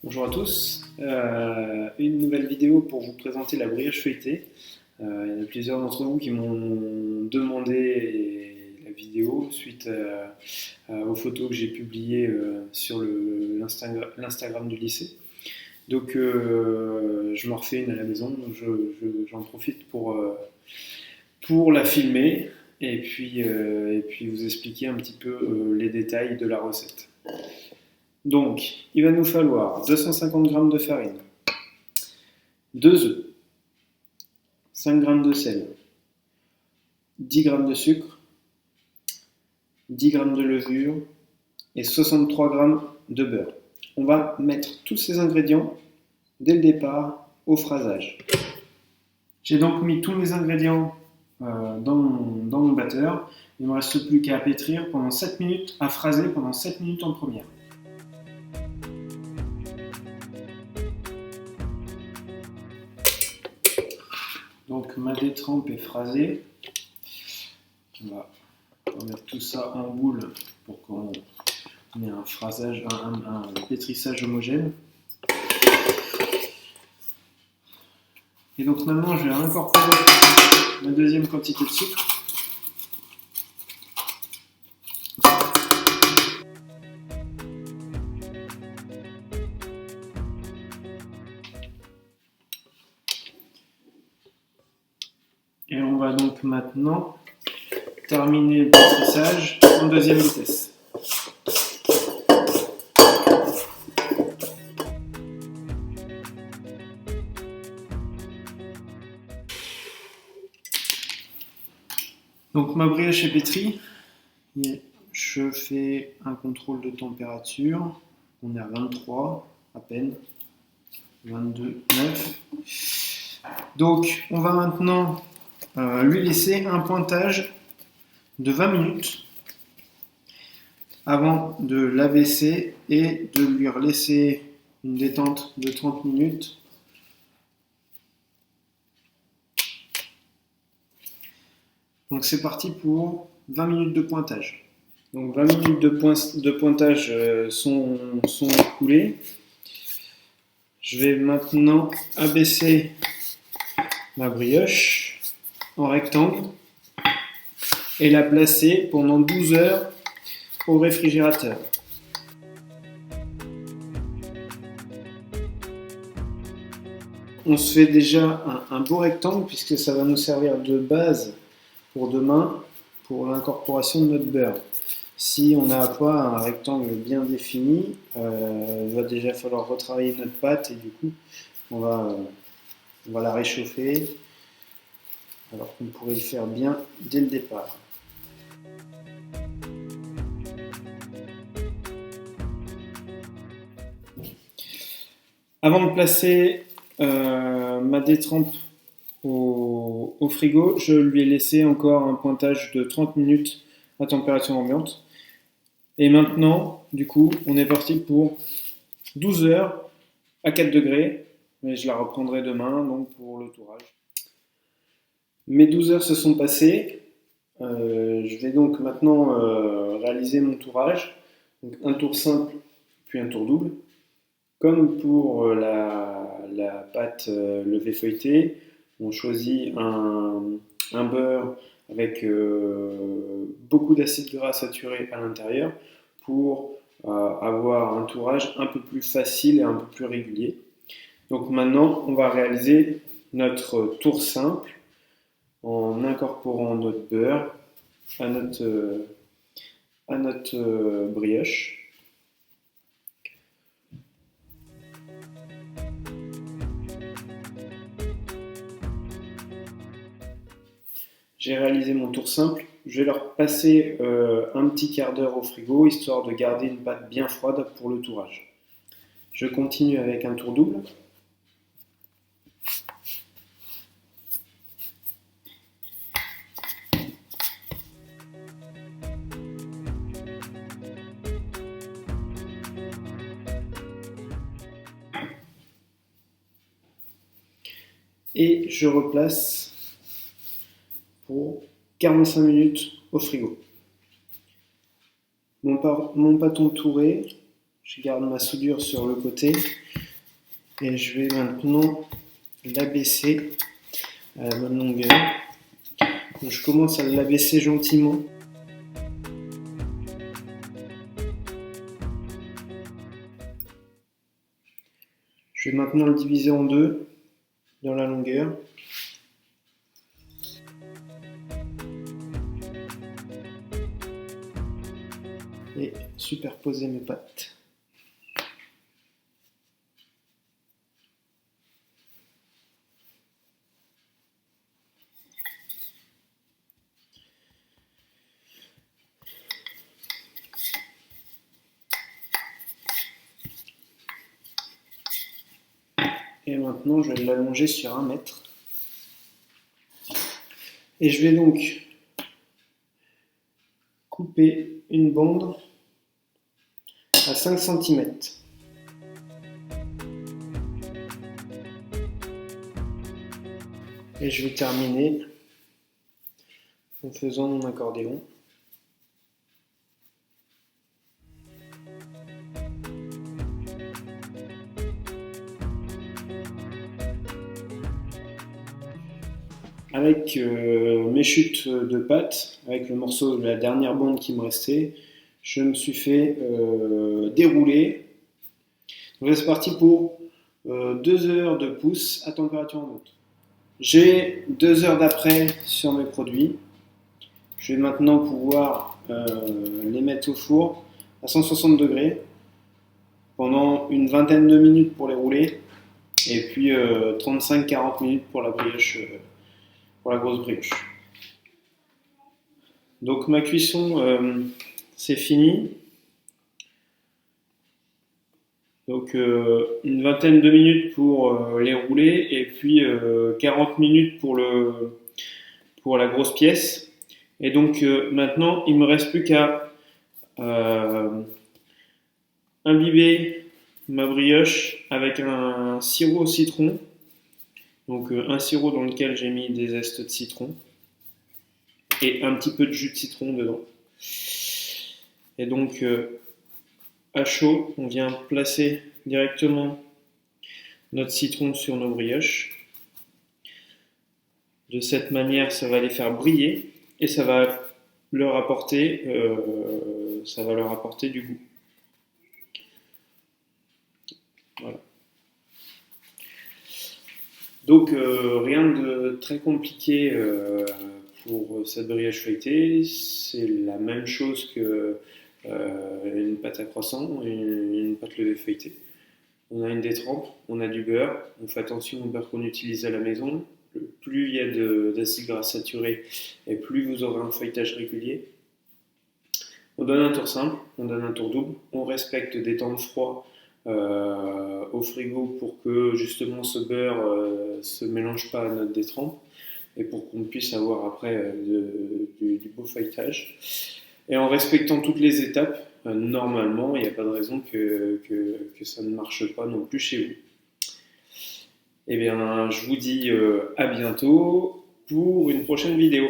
Bonjour à tous, une nouvelle vidéo pour vous présenter la brioche feuilletée. Il y en a plusieurs d'entre vous qui m'ont demandé la vidéo suite aux photos que j'ai publiées sur l'Instagram du lycée. Donc je m'en refais une à la maison, donc j'en profite pour la filmer et puis vous expliquer un petit peu les détails de la recette. Donc, il va nous falloir 250 g de farine, 2 œufs, 5 g de sel, 10 g de sucre, 10 g de levure et 63 g de beurre. On va mettre tous ces ingrédients dès le départ au phrasage. J'ai donc mis tous mes ingrédients dans mon batteur. Il ne me reste plus qu'à pétrir pendant 7 minutes, à phraser pendant 7 minutes en première. Donc ma détrempe est phrasée. On va mettre tout ça en boule pour qu'on ait un phrasage, un pétrissage homogène. Et donc maintenant je vais incorporer ma deuxième quantité de sucre. Et on va donc maintenant terminer le pétrissage en deuxième vitesse. Donc ma brioche est pétrie. Je fais un contrôle de température. On est à 23 à peine. 22,9. Donc on va maintenant lui laisser un pointage de 20 minutes avant de l'abaisser et de lui laisser une détente de 30 minutes. Donc c'est parti pour 20 minutes de pointage. Donc 20 minutes de pointage sont écoulées. Je vais maintenant abaisser ma brioche en rectangle et la placer pendant 12 heures au réfrigérateur. On se fait déjà un beau rectangle puisque ça va nous servir de base pour demain pour l'incorporation de notre beurre. Si on n'a pas un rectangle bien défini, il va déjà falloir retravailler notre pâte et du coup on va la réchauffer alors qu'on pourrait le faire bien dès le départ. Avant de placer ma détrempe au frigo, je lui ai laissé encore un pointage de 30 minutes à température ambiante. Et maintenant, du coup, on est parti pour 12 heures à 4 degrés. Mais je la reprendrai demain donc pour le tourage. Mes 12 heures se sont passées. Je vais donc maintenant réaliser mon tourage. Donc un tour simple, puis un tour double. Comme pour la pâte levée feuilletée, on choisit un beurre avec beaucoup d'acides gras saturés à l'intérieur pour avoir un tourage un peu plus facile et un peu plus régulier. Donc maintenant, on va réaliser notre tour simple en incorporant notre beurre à notre brioche. J'ai réalisé mon tour simple. Je vais leur passer un petit quart d'heure au frigo, histoire de garder une pâte bien froide pour le tourage. Je continue avec un tour double. Et je replace pour 45 minutes au frigo. Mon pâton touré, je garde ma soudure sur le côté Et je vais maintenant l'abaisser à la même longueur. Donc je commence à l'abaisser gentiment. Je vais maintenant le diviser en deux dans la longueur. Et superposer mes pattes. Et maintenant, je vais l'allonger sur 1 mètre. Et je vais donc couper une bande à 5 cm. Et je vais terminer en faisant mon accordéon. Avec mes chutes de pattes, avec le morceau de la dernière bande qui me restait, je me suis fait dérouler. Donc là c'est parti pour 2 heures de pouce à température ambiante. J'ai 2 heures d'après sur mes produits. Je vais maintenant pouvoir les mettre au four à 160 degrés pendant une vingtaine de minutes pour les rouler et puis 35-40 minutes pour la brioche, pour la grosse brioche. Donc ma cuisson c'est fini. Donc une vingtaine de minutes pour les rouler et puis 40 minutes pour la grosse pièce. Et donc maintenant il me reste plus qu'à imbiber ma brioche avec un sirop au citron. Donc un sirop dans lequel j'ai mis des zestes de citron et un petit peu de jus de citron dedans. Et donc à chaud, on vient placer directement notre citron sur nos brioches. De cette manière, ça va les faire briller et ça va leur apporter du goût. Voilà. Donc rien de très compliqué pour cette brioche feuilletée. C'est la même chose que une pâte à croissant et une pâte levée feuilletée. On a une détrempe, on a du beurre. On fait attention au beurre qu'on utilise à la maison. Plus il y a d'acides gras saturés et plus vous aurez un feuilletage régulier. On donne un tour simple, on donne un tour double. On respecte des temps de froid au frigo pour que justement ce beurre se mélange pas à notre détrempe et pour qu'on puisse avoir après du beau feuilletage. Et en respectant toutes les étapes, normalement, il n'y a pas de raison que ça ne marche pas non plus chez vous. Eh bien, je vous dis à bientôt pour une prochaine vidéo.